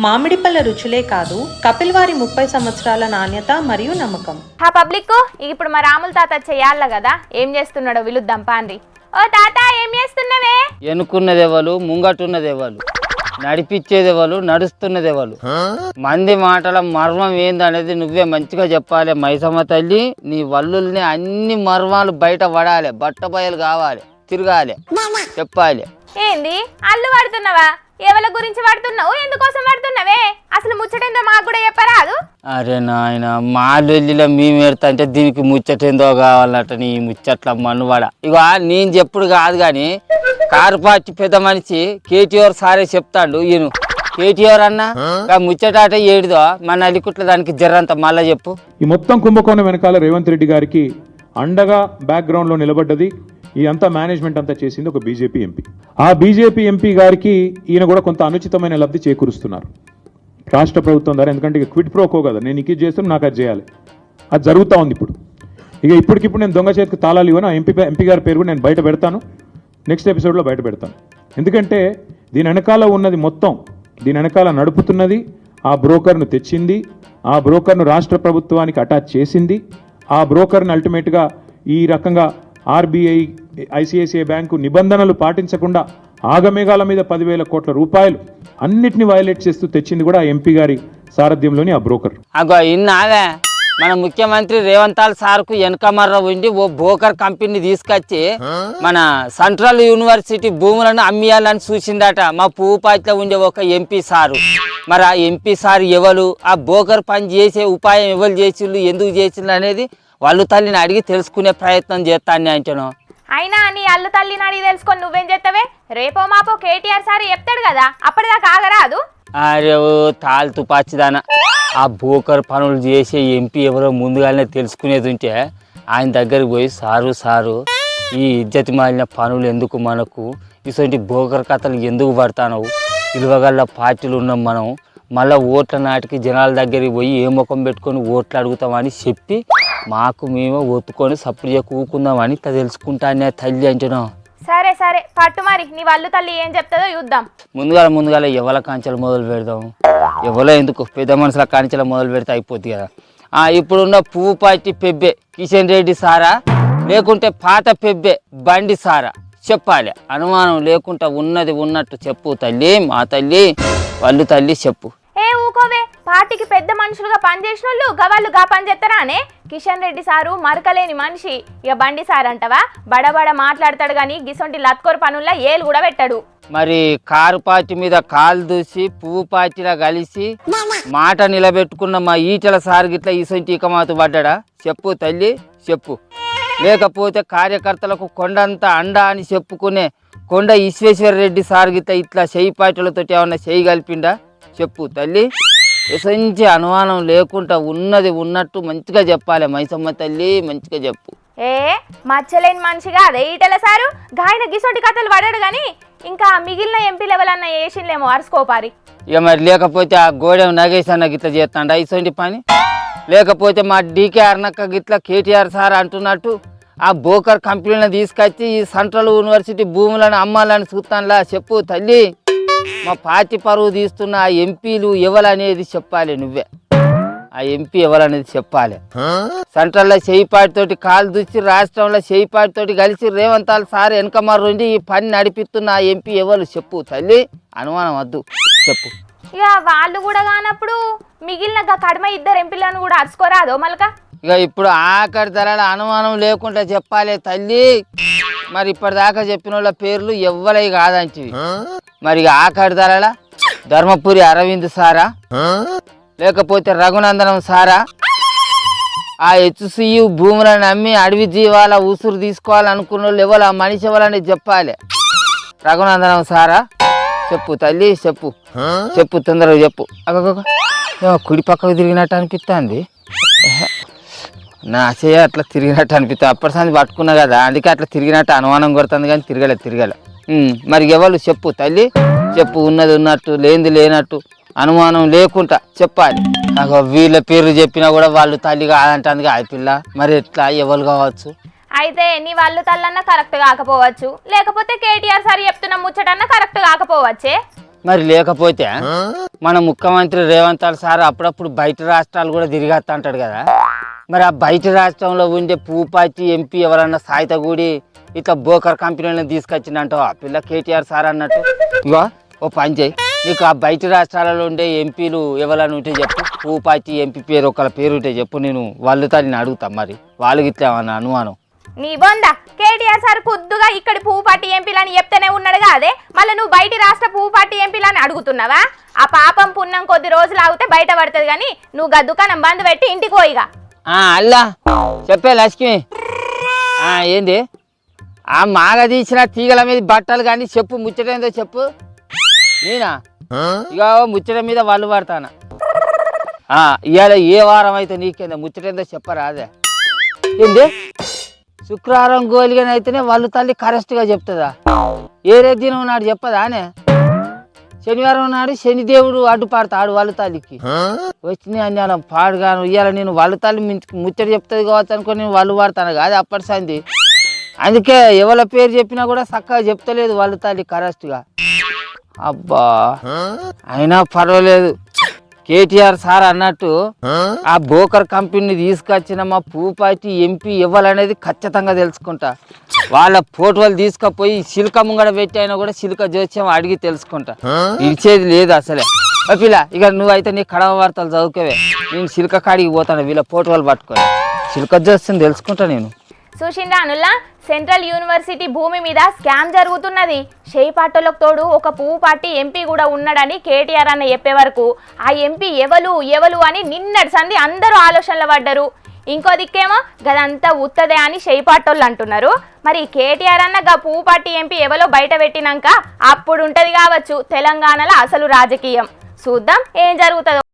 మామిడిపళ్ళ రుచులే కాదు కపిల్ వారి 30 సంవత్సరాల నాణ్యత మరియు నమ్మకం. పబ్లిక్ ఇప్పుడు మా రాముల తాత చెయ్యాల కదా, ఏం చేస్తున్నాడో విలుద్దాం పాండ్రి. ఓ తాత ఏం చేస్తున్నవే? ఎనుకున్నదెవలు, ముంగటున్నదెవలు, నడిపించేదెవలు, నడుస్తున్నదెవలు, మంది మాటల మర్మం ఏందనేది నువ్వే మంచిగా చెప్పాలి మైసమ్మ తల్లి. నీ వల్లుల్ని అన్ని మర్మాలు బయట పడాలి, బట్ట బయలు కావాలి, తిరగాలి, చెప్పాలి. ఏంది అల్లు పడుతున్నావా? ఎవరి గురించి పడుతున్నావు? ఎందుకోసం పడుతున్నావే? అసలు ముచ్చటేందో మాకు కూడా చెప్పరాదు? అరే నాయన, మా లొల్లిలో మేము ఎడతంటే దీనికి ముచ్చటేందో కావాలట. నీ ముచ్చట్ల మన్నువాడ ఇక నేను చెప్పుడు కాదు కానీ కారు పార్టీ పెద్ద మనిషి కేటీఆర్ సారే చెప్తాడు. ఈయన కేటీఆర్ అన్న ముచ్చటాట ఏడుదో మన అలికుట్ల దానికి జర్రంత మళ్ళా చెప్పు. ఈ మొత్తం కుంభకోణం వెనకాల రేవంత్ రెడ్డి గారికి అండగా బ్యాక్గ్రౌండ్లో నిలబడ్డది, ఈ అంతా మేనేజ్మెంట్ అంతా చేసింది ఒక బీజేపీ ఎంపీ. ఆ బీజేపీ ఎంపీ గారికి ఈయన కూడా కొంత అనుచితమైన లబ్ధి చేకూరుస్తున్నారు రాష్ట్ర ప్రభుత్వం ద్వారా. ఎందుకంటే ఇక క్విడ్ ప్రోకో కదా, నేను ఇది చేస్తాను నాకు అది చేయాలి, అది జరుగుతూ ఉంది ఇప్పుడు. ఇప్పటికిప్పుడు నేను దొంగ చేతికి తాళాలు ఇవ్వను. ఎంపీ గారి పేరు కూడా నేను బయట పెడతాను, నెక్స్ట్ ఎపిసోడ్లో బయట పెడతాను. ఎందుకంటే దీని వెనకాల ఉన్నది మొత్తం, దీని వెనకాల నడుపుతున్నది ఆ బ్రోకర్ను తెచ్చింది, ఆ బ్రోకర్ను రాష్ట్ర ప్రభుత్వానికి అటాచ్ చేసింది, ఆ బ్రోకర్ని అల్టిమేట్గా ఈ రకంగా ఆర్బీఐ, ఐసిఐసిఐ బ్యాంకు నిబంధనలు పాటించకుండా ఆగమేఘాల మీద 10,000 కోట్ల రూపాయలు అన్నిటిని వైలేట్ చేస్తూ తెచ్చింది కూడా ఎంపీ గారి సారథ్యంలోని ఆ బ్రోకర్. అగో ఇన్నావే, మన ముఖ్యమంత్రి రేవంత్ సార్కు వెనకమర్ర ఉండి ఓ బ్రోకర్ కంపెనీ తీసుకొచ్చి మన సెంట్రల్ యూనివర్సిటీ భూములను అమ్మియాలని చూసిందట మా పువ్వుపాటిలో ఉండే ఒక ఎంపీ సారు. మరి ఆ ఎంపీ సార్ ఎవరు, ఆ బ్రోకర్ పని చేసే ఉపాయం ఎవరు చేసిండ్రు, ఎందుకు చేసిండ్రు అనేది వాళ్ళు తల్లిని అడిగి తెలుసుకునే ప్రయత్నం చేస్తాను అంటాను. అయినా నీ అల్లు తల్లిని అడిగి తెలుసుకొని నువ్వేం చేస్తావే? రేపో మాపో కేటీఆర్ సార్ చెప్తాడు కదా, అప్పటిదాకా ఆగరాదు? అరే తాళ్ళు తుపాచిదానా, ఆ బ్రోకర్ పనులు చేసే ఎంపీ ఎవరో ముందుగానే తెలుసుకునేది ఉంటే ఆయన దగ్గరికి పోయి సారు ఈ ఇజ్జతి మాలిన పనులు ఎందుకు, మనకు ఇటువంటి బ్రోకర్ కథలు ఎందుకు పడతానవు, ఇలువగల్ల పార్టీలు ఉన్నాం మనం, మళ్ళీ ఓట్ల నాటికి జనాల దగ్గరికి పోయి ఏ ముఖం పెట్టుకొని ఓట్లు అడుగుతామని చెప్పి మాకు మేము ఒత్తుకొని సప్పుడు కూకుందామని తెలుసుకుంటానే తల్లి అంటున్నాం. సరే సరే పట్టు, మరి నీ వాళ్ళు తల్లి ఏం చెప్తుందో చూద్దాం. ముందుగాల ఎవల కాంచెలు మొదలు పెడదాం, ఎవరో ఎందుకు పెద్ద మనుషుల కాంచెలు మొదలు పెడితే అయిపోద్ది కదా. ఇప్పుడున్న పువ్వు పార్టీ పెబ్బే కిషన్ రెడ్డి సారా, లేకుంటే పాత పెబ్బే బండి సారా చెప్పాలి, అనుమానం లేకుండా ఉన్నది ఉన్నట్టు చెప్పు తల్లి, మా తల్లి వాళ్ళు తల్లి చెప్పు. ఏ ఊకోవే, పార్టీకి పెద్ద మనుషులుగా పనిచేసిన వాళ్ళు గవాళ్ళు గా పని చేస్తారా అనే? కిషన్ రెడ్డి సారు మరకలేని మనిషి, ఇక బండి సార్ అంటవా బడబడ మాట్లాడతాడు గాని గిసొంటి లత్కోరు పనుల్లో ఏలు కూడా పెట్టాడు. మరి కారు పార్టీ మీద కాలు దూసి పువ్వు పార్టీలా కలిసి మాట నిలబెట్టుకున్న మా ఈటల సార్ గిట్లా ఈసొంటి ఇకమాతు పడ్డా చెప్పు తల్లి చెప్పు. లేకపోతే కార్యకర్తలకు కొండంత అండా అని చెప్పుకునే కొండ ఈశ్వేశ్వర రెడ్డి సార్ గిట్లా ఇట్లా చెయ్యి పార్టీలతో ఏమన్నా చెయ్యి కలిపిండా చెప్పు తల్లి. ఎసంచి అనుమానం లేకుండా ఉన్నది ఉన్నట్టు మంచిగా చెప్పాలి మైసమ్మ తల్లి, మంచిగా చెప్పు. ఏ మచ్చలేని మనిషిగా అదే ఈటల సారు, గాయన గిసొంటి కథలు పడాడు గాని ఇంకా మిగిలిన ఎంపీ లెవెల్ అన్న వేసిండ్లేమో అరుసుకోపారి. ఇక మరి లేకపోతే ఆ గోడెం నాగేశ్ అన్న గిట్లా చేస్తాడా ఇసొంటి పని, లేకపోతే మా డీకే అర్నక్క గిట్లా కేటీఆర్ సార్ అంటున్నట్టు ఆ బ్రోకర్ కంపెనీలను తీసుకొచ్చి ఈ సెంట్రల్ యూనివర్సిటీ భూములను అమ్మాలని చూస్తానులా చెప్పు తల్లి. మా పార్టీ పరువు తీస్తున్న ఆ ఎంపీలు ఎవరనేది చెప్పాలి నువ్వే, ఆ ఎంపీ ఎవరనేది చెప్పాలి. సెంట్రల్లో చేయిపాటితోటి కాలు దూచి రాష్ట్రంలో చేయిపాటితోటి కలిసి రేవంత్ సార్ వెనకమర్రుండి ఈ పని నడిపిస్తున్న ఆ ఎంపీ ఎవరు చెప్పు తల్లి, అనుమానం వద్దు చెప్పు. ఇక వాళ్ళు కూడా కానప్పుడు మిగిలిన కడమ ఇద్దరు ఎంపీలను కూడా అరుచుకోరాదో మళ్ళక? ఇక ఇప్పుడు ఆఖరి ధరల అనుమానం లేకుండా చెప్పాలి తల్లి. మరి ఇప్పటిదాకా చెప్పిన వాళ్ళ పేర్లు ఎవ్వరై కాదంటివి. మరి ఆఖరి ధరల ధర్మపురి అరవింద్ సారా, లేకపోతే రఘునందనం సారా, ఆ హెచ్సియు భూములను అమ్మి అడవి జీవాల ఉసురు తీసుకోవాలనుకున్న వాళ్ళు ఎవరు, ఆ మనిషి ఎవరనేది చెప్పాలి. రఘునందనం సారా చెప్పు తల్లి చెప్పు చెప్పు, తొందరగా చెప్పు. కుడి పక్కకు తిరిగినట్టు అనిపిస్తుంది, నా చేయ అట్లా తిరిగినట్టు అనిపిస్తుంది. అప్పటి సంది పట్టుకున్నా కదా, అందుకే అట్లా తిరిగినట్టు అనుమానం కొడుతుంది కానీ తిరగలే. మరి ఎవరు చెప్పు తల్లి చెప్పు, ఉన్నది ఉన్నట్టు లేనిది లేనట్టు అనుమానం లేకుండా చెప్పాలి. వీళ్ళ పేర్లు చెప్పినా కూడా వాళ్ళు తల్లి కాదంటుంది కాదు పిల్ల, మరి ఎట్లా ఎవరు కావచ్చు? అయితే నీ వాళ్ళు తల్లన్నా కరెక్ట్ కాకపోవచ్చు, లేకపోతే కేటీఆర్ సార్ చెప్తున్న ముచ్చటన్నా కరెక్ట్ కాకపోవచ్చే. మరి లేకపోతే మన ముఖ్యమంత్రి రేవంత్ రెడ్డి సార్ అప్పుడప్పుడు బయట రాష్ట్రాలు కూడా తిరిగేస్తా అంటాడు కదా, మరి ఆ బయట రాష్ట్రంలో ఉండే పూపాచి ఎంపీ ఎవరన్నా సాయితగూడి ఇట్లా బోకర్ కంపెనీలను తీసుకొచ్చిందంటావు ఆ పిల్ల కేటీఆర్ సార్ అన్నట్టు. ఇగో ఓ పని చేయి, నీకు ఆ బయట రాష్ట్రాలలో ఉండే ఎంపీలు ఎవరైనా ఉంటే చెప్పు, పూపాచి ఎంపీ పేరు ఒకళ్ళ పేరు ఉంటే చెప్పు, నేను వాళ్ళతో నేను అడుగుతా, మరి వాళ్ళకి ఇట్లా ఏమన్నా అనుమానం. నీ బొంద కేటీఆర్ సార్ కుద్దుగా ఇక్కడి పువ్వు పార్టీ ఎంపీలని చెప్తేనే ఉన్నాడుగా, అదే మళ్ళీ నువ్వు బయటి రాష్ట్ర పువ్వు పార్టీ ఎంపీలని అడుగుతున్నావా? ఆ పాపం పుణ్యం కొద్ది రోజులు ఆగితే బయట పడుతుంది, కానీ నువ్వు గా దుకాణం బంద్ పెట్టి ఇంటికి పోయిగా. అల్లా చెప్పే లక్ష్మి, ఏంది ఆ మాగ తీసిన తీగల మీద బట్టలు కానీ చెప్పు, ముచ్చటేందో చెప్పు. నేనా ఇక ముచ్చట మీద వాళ్ళు పడతానా, ఇవాళ ఏ వారం అయితే నీకేందో ముచ్చటేందో చెప్పరా? అదే ఏంది శుక్రవారం గోలిగానైతేనే వాళ్ళు తల్లి కరెక్ట్గా చెప్తుందా? ఏరే దినం నాడు చెప్పదానే? శనివారం నాడు శనిదేవుడు అడ్డుపడతాడు వాళ్ళ తల్లికి. వచ్చినాయి అన్యాలం పాడుగాను. ఇవాళ నేను వాళ్ళ తల్లి ముచ్చట చెప్తుంది కావచ్చు అనుకో నేను వాళ్ళు పడతాను కాదు అప్పటి సంది. అందుకే ఎవరి పేరు చెప్పినా కూడా చక్కగా చెప్తలేదు వాళ్ళ తల్లి కరెక్ట్గా. అబ్బా అయినా పర్వాలేదు, కేటీఆర్ సార్ అన్నట్టు ఆ బోకర్ కంపెనీని తీసుకొచ్చిన మా పూపాటి ఎంపీ ఇవ్వాలనేది ఖచ్చితంగా తెలుసుకుంటా. వాళ్ళ ఫోటోలు తీసుకుపోయి సిల్క ముంగడ పెట్టి అయినా కూడా సిల్క జోస్యం అడిగి తెలుసుకుంటా, ఇచ్చేది లేదు అసలే. పిల్ల ఇక నువ్వైతే నీ కడవ వార్తలు చదువుకోవే, నేను సిల్క కాడికి పోతాను వీళ్ళ ఫోటోలు పట్టుకొని సిల్క జోస్యం తెలుసుకుంటా నేను. చూసిండ్రా అనుల్లా, సెంట్రల్ యూనివర్సిటీ భూమి మీద స్కామ్ జరుగుతున్నది. షేయి పార్టీలకు తోడు ఒక పువ్వు పార్టీ ఎంపీ కూడా ఉన్నాడని కేటీఆర్ అన్న చెప్పే వరకు ఆ ఎంపీ ఎవలు అని నిన్నటి సంది అందరూ ఆలోచనలు పడ్డారు. ఇంకో దిక్కేమో గదంతా ఉత్తదే అని షేయి పార్టీలు అంటున్నారు. మరి కేటీఆర్ అన్న గా పువ్వు పార్టీ ఎంపీ ఎవలో బయట పెట్టినాక అప్పుడు ఉంటది కావచ్చు తెలంగాణలో అసలు రాజకీయం. చూద్దాం ఏం జరుగుతుందో.